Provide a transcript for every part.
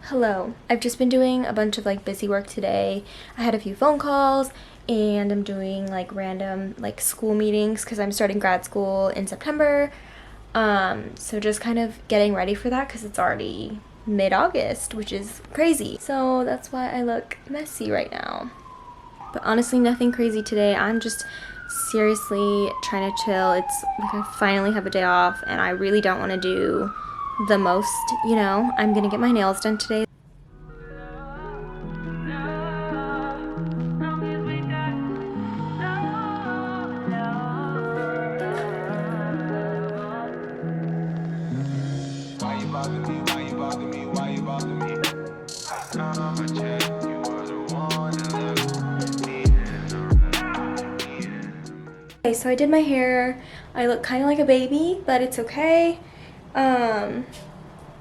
Hello. I've just been doing a bunch of busy work today. I had a few phone calls and I'm doing random school meetings because I'm starting grad school in September. So just kind of getting ready for that because it's already mid-August, which is crazy. So that's why I look messy right now. But honestly, nothing crazy today. I'm just seriously trying to chill. It's like I finally have a day off and I really don't want to do the most. I'm gonna get my nails done today. Okay, so I did my hair. I look kind of like a baby, but it's okay.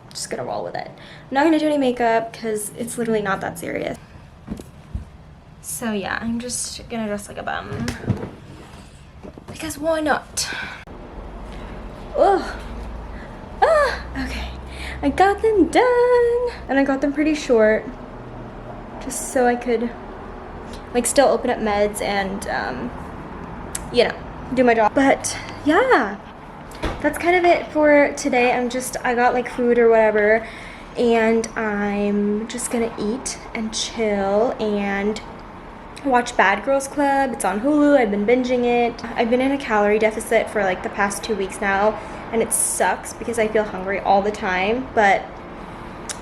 Just gonna roll with it. I'm not gonna do any makeup because it's literally not that serious. So yeah, I'm just gonna dress like a bum. Because why not? Ugh. Okay. I got them done. And I got them pretty short. Just so I could still open up meds and do my job. But yeah, that's kind of it for today. I got food or whatever, and I'm just gonna eat and chill and watch Bad Girls Club. It's on Hulu. I've been binging it. I've been in a calorie deficit for the past 2 weeks now, and it sucks because I feel hungry all the time, but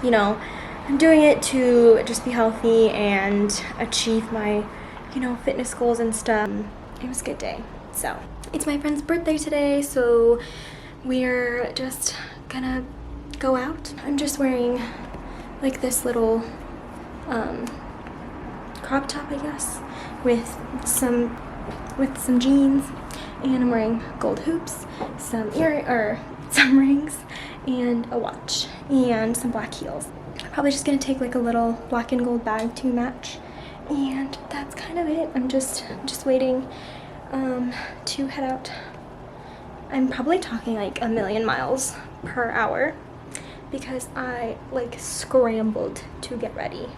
I'm doing it to just be healthy and achieve my fitness goals and stuff. It was a good day. So it's my friend's birthday today, so we're just gonna go out. I'm just wearing this little crop top, I guess, with some jeans, and I'm wearing gold hoops, some rings, and a watch, and some black heels. I'm probably just gonna take a little black and gold bag to match, and that's kind of it. I'm just waiting to head out. I'm probably talking a million miles per hour because I scrambled to get ready.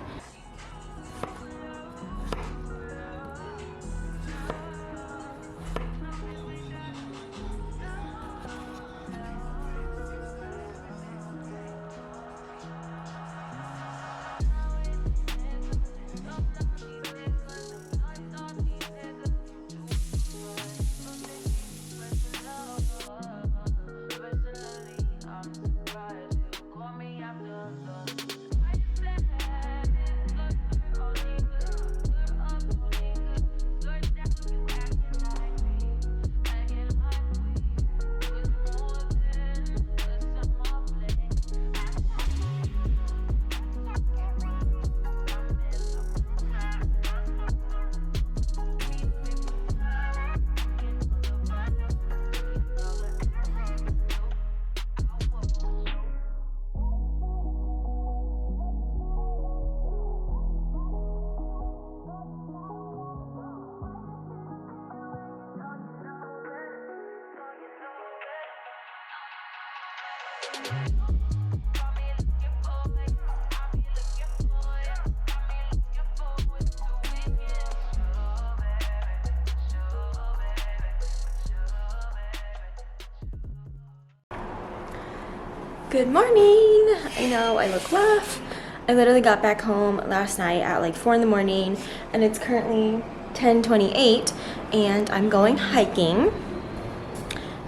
Good morning! I know I look rough. I literally got back home last night at 4 in the morning, and it's currently 10:28, and I'm going hiking.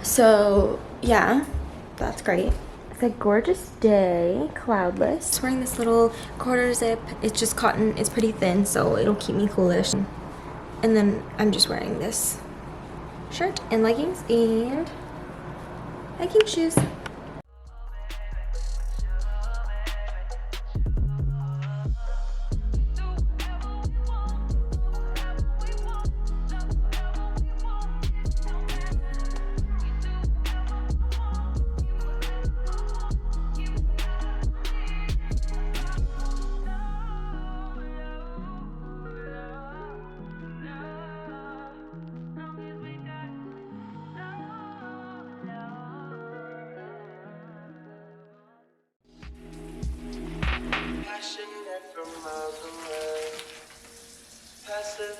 So yeah, that's great. It's a gorgeous day, cloudless. Just wearing this little quarter zip. It's just cotton. It's pretty thin, so it'll keep me coolish. And then I'm just wearing this shirt and leggings and hiking shoes. from miles away. Passive,